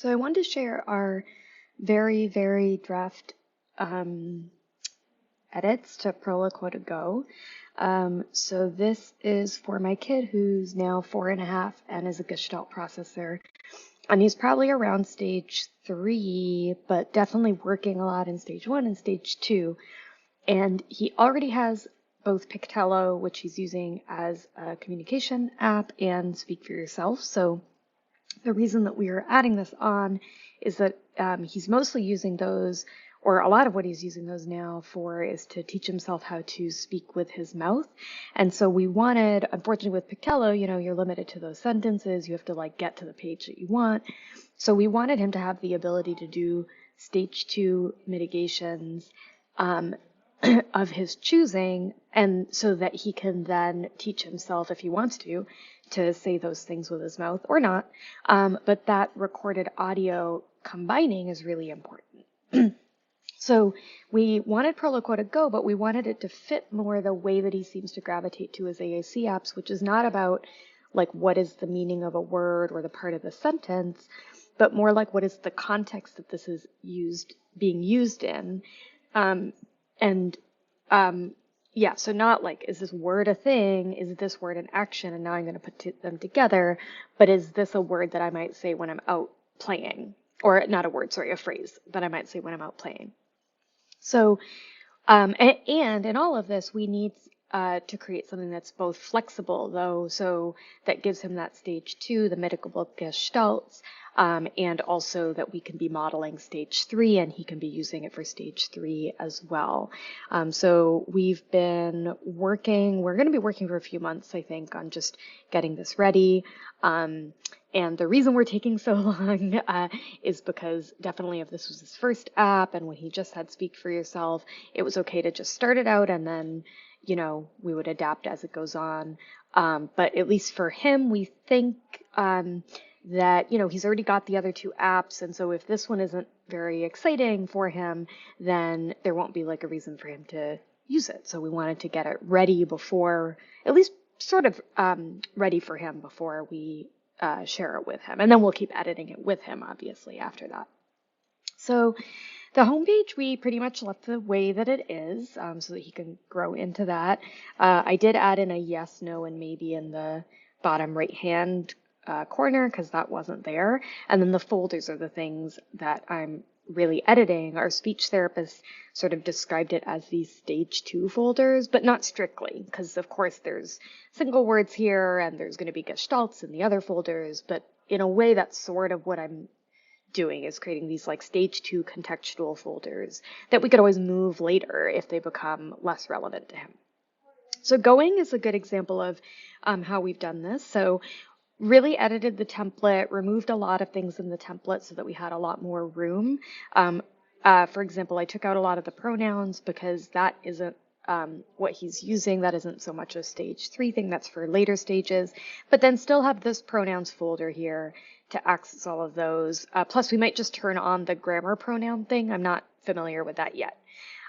So I wanted to share our very draft um, edits to Proloquo Go. So this is for my kid who's now 4.5 and is a Gestalt processor. And he's probably around stage 3, but definitely working a lot in stage 1 and stage 2. And he already has both Pictello, which he's using as a communication app, and Speak for Yourself. So the reason that we are adding this on is that he's mostly using those, or a lot of what he's using those now for is to teach himself how to speak with his mouth. And so we wanted, unfortunately with Pictello, you're limited to those sentences. You have to get to the page that you want. So we wanted him to have the ability to do stage 2 mitigations of his choosing, and so that he can then teach himself, if he wants to say those things with his mouth or not. But that recorded audio combining is really important. So we wanted Proloquo Go, but we wanted it to fit more the way that he seems to gravitate to his AAC apps, which is not about what is the meaning of a word or the part of the sentence, but more what is the context that this is being used in. So not is this word a thing? Is this word an action? And now I'm going to put them together. But is this a word that I might say when I'm out playing? Or not a word, sorry, a phrase that I might say when I'm out playing. So, and in all of this, we need to create something that's both flexible, though, so that gives him that stage 2, the mitigable gestalts, and also that we can be modeling stage 3, and he can be using it for stage 3 as well. So we've been working, we're going to be working for a few months, I think, on just getting this ready. And the reason we're taking so long is because definitely if this was his first app and when he just had Speak for Yourself, it was okay to just start it out and then, we would adapt as it goes on. But at least for him, we think that, he's already got the other 2 apps. And so if this one isn't very exciting for him, then there won't be a reason for him to use it. So we wanted to get it ready before, at least sort of ready for him before we share it with him. And then we'll keep editing it with him, obviously, after that. So the homepage, we pretty much left the way that it is so that he can grow into that. I did add in a yes, no, and maybe in the bottom right-hand corner because that wasn't there. And then the folders are the things that I'm really editing. Our speech therapist sort of described it as these stage 2 folders, but not strictly, because of course there's single words here and there's going to be gestalts in the other folders, but in a way that's sort of what I'm doing, is creating these stage 2 contextual folders that we could always move later if they become less relevant to him. So going is a good example of how we've done this. So really edited the template, removed a lot of things in the template so that we had a lot more room. For example, I took out a lot of the pronouns because that isn't what he's using. That isn't so much a stage 3 thing, that's for later stages, but then still have this pronouns folder here to access all of those. Plus we might just turn on the grammar pronoun thing. I'm not familiar with that yet.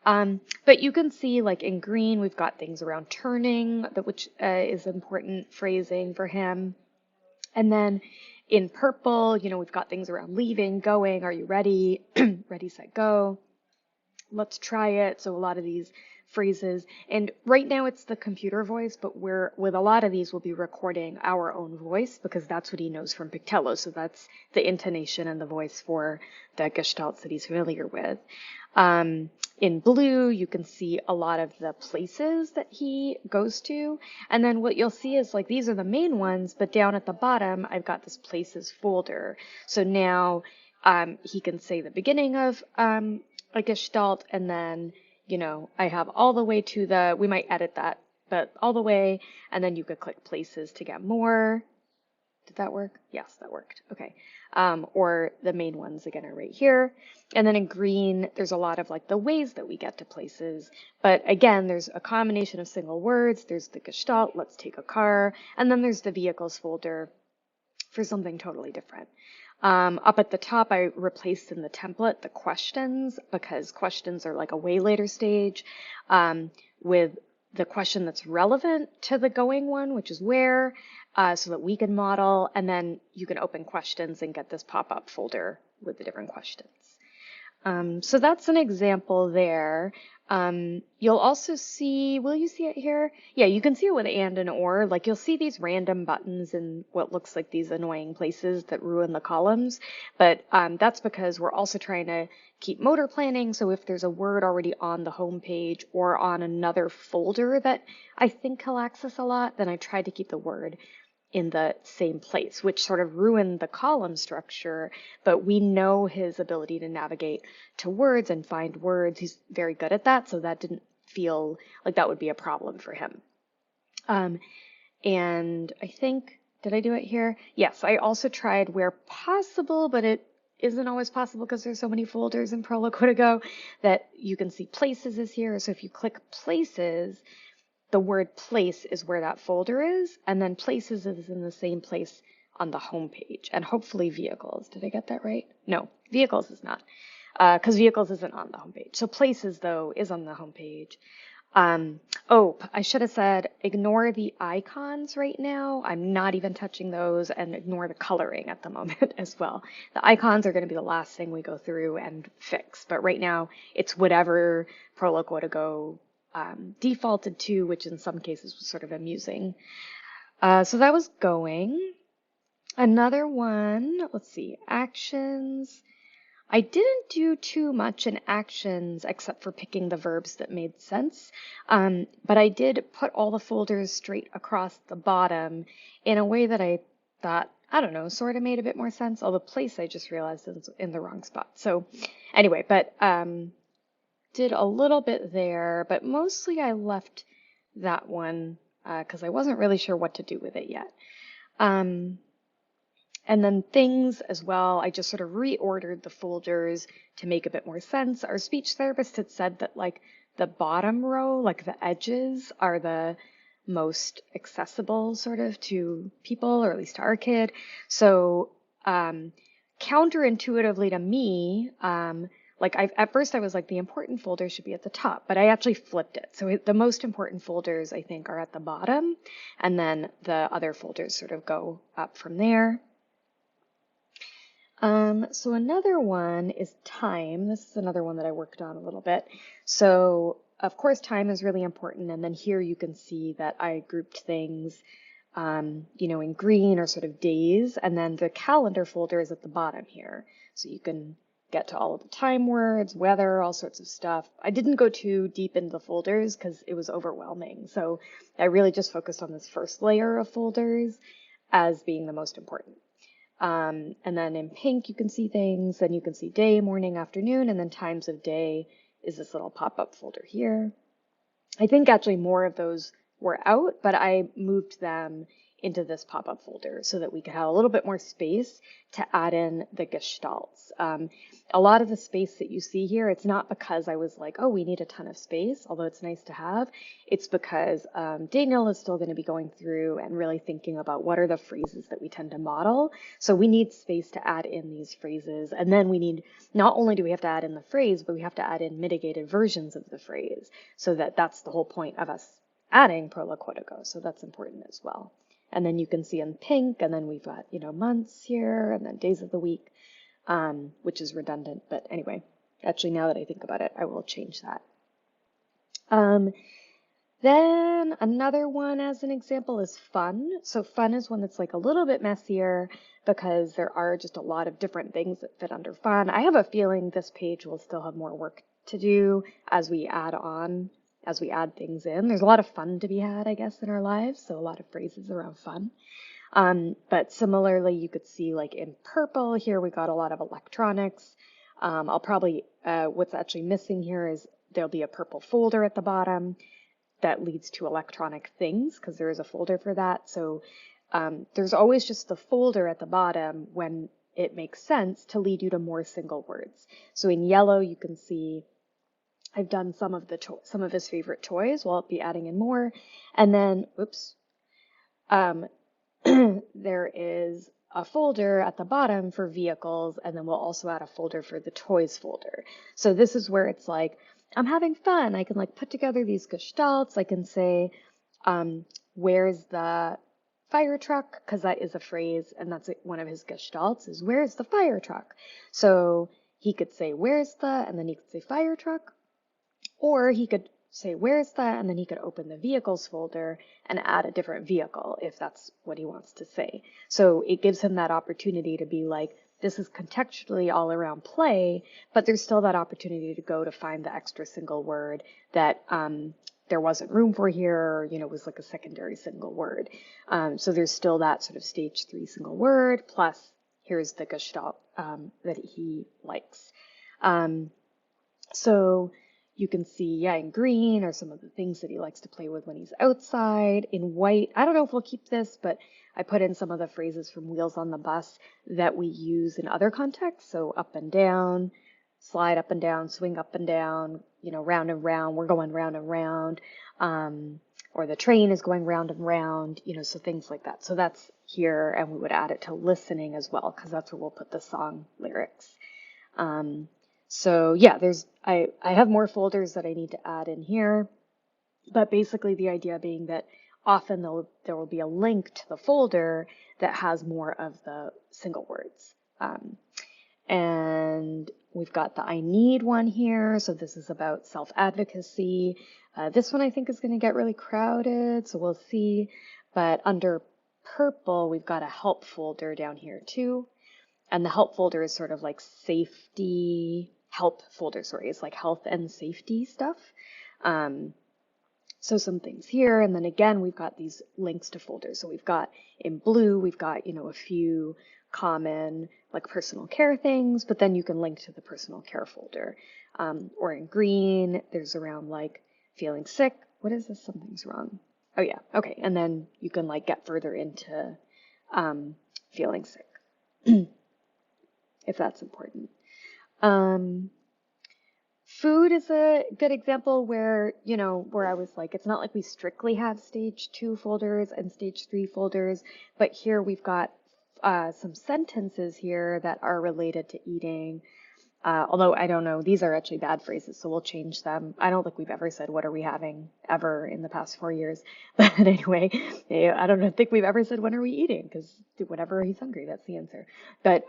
But you can see in green, we've got things around turning, which is important phrasing for him. And then in purple, we've got things around leaving, going, are you ready? Ready, set, go. Let's try it. So a lot of these phrases. And right now it's the computer voice, but with a lot of these, we'll be recording our own voice because that's what he knows from Pictello. So that's the intonation and the voice for the gestalts that he's familiar with. In blue, you can see a lot of the places that he goes to. And then what you'll see is these are the main ones, but down at the bottom, I've got this places folder. So now he can say the beginning of a gestalt, and then, I have all the way to we might edit that, but all the way, and then you could click places to get more. Did that work? Yes, that worked. Okay. Or the main ones again are right here. And then in green, there's a lot of the ways that we get to places. But again, there's a combination of single words. There's the gestalt, let's take a car. And then there's the vehicles folder for something totally different. Up at the top, I replaced in the template the questions because questions are a way later stage with the question that's relevant to the going one, which is where, so that we can model, and then you can open questions and get this pop-up folder with the different questions. So that's an example there. You'll also see, will you see it here? Yeah, you can see it with and or. Like you'll see these random buttons in what looks like these annoying places that ruin the columns. But that's because we're also trying to keep motor planning. So if there's a word already on the home page or on another folder that I think he'll access a lot, then I try to keep the word in the same place, which sort of ruined the column structure, but we know his ability to navigate to words and find words. He's very good at that, so that didn't feel like that would be a problem for him. And I think, did I do it here? Yes, I also tried where possible, but it isn't always possible because there's so many folders in Proloquo Go that you can see places is here. So if you click places, the word place is where that folder is, and then places is in the same place on the home page, and hopefully vehicles. Did I get that right? No, vehicles is not, because vehicles isn't on the home page. So places, though, is on the home page. Oh, I should have said ignore the icons right now. I'm not even touching those, and ignore the coloring at the moment as well. The icons are going to be the last thing we go through and fix, but right now it's whatever Proloquo Go defaulted to, which in some cases was sort of amusing. So that was going. Another one, let's see, actions. I didn't do too much in actions except for picking the verbs that made sense, but I did put all the folders straight across the bottom in a way that I thought, I don't know, sort of made a bit more sense, although place I just realized is in the wrong spot. So anyway, but did a little bit there, but mostly I left that one because I wasn't really sure what to do with it yet. And then things as well, I just sort of reordered the folders to make a bit more sense. Our speech therapist had said that like the bottom row, like the edges, are the most accessible sort of to people, or at least to our kid. So counterintuitively to me, like at first I was like the important folders should be at the top, but I actually flipped it. So the most important folders I think are at the bottom, and then the other folders sort of go up from there. So another one is time. This is another one that I worked on a little bit. So of course time is really important, and then here you can see that I grouped things in green or sort of days, and then the calendar folder is at the bottom here. So you can get to all of the time words, weather, all sorts of stuff. I didn't go too deep into the folders because it was overwhelming. So I really just focused on this first layer of folders as being the most important. And then in pink, you can see things, then you can see day, morning, afternoon, and then times of day is this little pop-up folder here. I think actually more of those were out, but I moved them into this pop-up folder so that we could have a little bit more space to add in the gestalts. A lot of the space that you see here, it's not because I was like, oh, we need a ton of space, although it's nice to have. It's because Daniel is still going to be going through and really thinking about what are the phrases that we tend to model. So we need space to add in these phrases. And then we need, not only do we have to add in the phrase, but we have to add in mitigated versions of the phrase. So that's the whole point of us adding Proloquo Go. So that's important as well. And then you can see in pink, and then we've got, months here, and then days of the week, which is redundant. But anyway, actually, now that I think about it, I will change that. Then another one as an example is fun. So fun is one that's like a little bit messier because there are just a lot of different things that fit under fun. I have a feeling this page will still have more work to do as we add things in. There's a lot of fun to be had, I guess, in our lives. So a lot of phrases around fun. But similarly, you could see like in purple here, we got a lot of electronics. I'll probably, what's actually missing here is there'll be a purple folder at the bottom that leads to electronic things because there is a folder for that. So there's always just the folder at the bottom when it makes sense to lead you to more single words. So in yellow, you can see I've done some of his favorite toys. Well, I'll be adding in more. And then, there is a folder at the bottom for vehicles, and then we'll also add a folder for the toys folder. So this is where it's like, I'm having fun. I can like put together these gestalts. I can say, where's the fire truck, because that is a phrase, and that's one of his gestalts, is where's the fire truck? So he could say where's the, and then he could say fire truck, or he could say where's the, and then he could open the vehicles folder and add a different vehicle if that's what he wants to say. So it gives him that opportunity to be like, this is contextually all around play, but there's still that opportunity to go to find the extra single word that there wasn't room for here, or, was like a secondary single word. So there's still that sort of stage 3 single word, plus here's the gestalt that he likes. So you can see, in green are some of the things that he likes to play with when he's outside. In white, I don't know if we'll keep this, but I put in some of the phrases from Wheels on the Bus that we use in other contexts. So up and down, slide up and down, swing up and down, round and round, we're going round and round, or the train is going round and round, so things like that. So that's here, and we would add it to listening as well, because that's where we'll put the song lyrics. So yeah, I have more folders that I need to add in here, but basically the idea being that often there will be a link to the folder that has more of the single words. And we've got the I need one here. So this is about self-advocacy. This one I think is going to get really crowded, so we'll see. But under purple, we've got a help folder down here too. And the help folder is sort of like it's like health and safety stuff. So some things here, and then again, we've got these links to folders. So we've got in blue, we've got, a few common like personal care things, but then you can link to the personal care folder. Or in green, there's around like feeling sick. What is this? Something's wrong. Oh yeah. Okay. And then you can like get further into, feeling sick. If that's important. Food is a good example where, where I was like, it's not like we strictly have stage 2 folders and stage 3 folders, but here we've got some sentences here that are related to eating. Although I don't know, these are actually bad phrases, so we'll change them. I don't think we've ever said, what are we having, ever in the past 4 years. But anyway, I don't think we've ever said, when are we eating? Because whenever he's hungry, that's the answer. But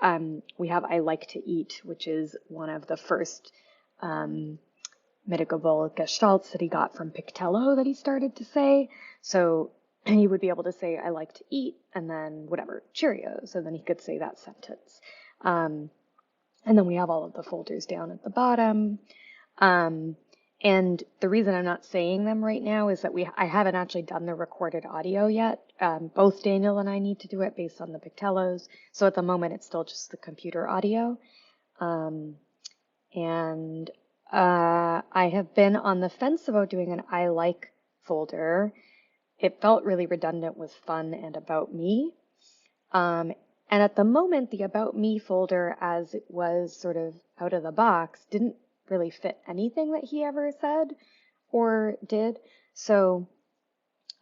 we have I like to eat, which is one of the first mitigable gestalts that he got from Pictello that he started to say. So he would be able to say, I like to eat, and then whatever, Cheerios. And then he could say that sentence. And then we have all of the folders down at the bottom. And the reason I'm not saying them right now is that I haven't actually done the recorded audio yet. Both Daniel and I need to do it based on the Pictellos. So at the moment, it's still just the computer audio. And I have been on the fence about doing an I like folder. It felt really redundant with fun and about me. And at the moment, the About Me folder, as it was sort of out of the box, didn't really fit anything that he ever said or did. So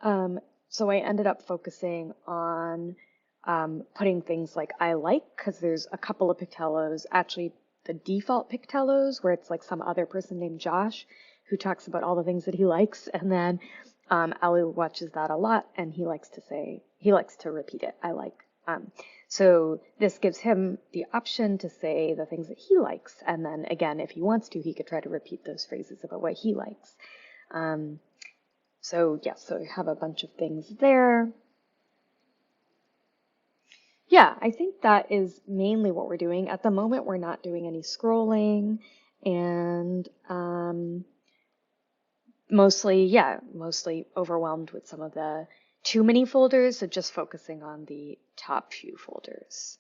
I ended up focusing on putting things like I like, because there's a couple of Pictellos, actually the default Pictellos, where it's like some other person named Josh who talks about all the things that he likes. And then Ali watches that a lot, and he likes to repeat it. I like. So this gives him the option to say the things that he likes. And then again, if he wants to, he could try to repeat those phrases about what he likes. So I have a bunch of things there. Yeah, I think that is mainly what we're doing. At the moment, we're not doing any scrolling, and mostly overwhelmed with some of the too many folders, so just focusing on the top few folders.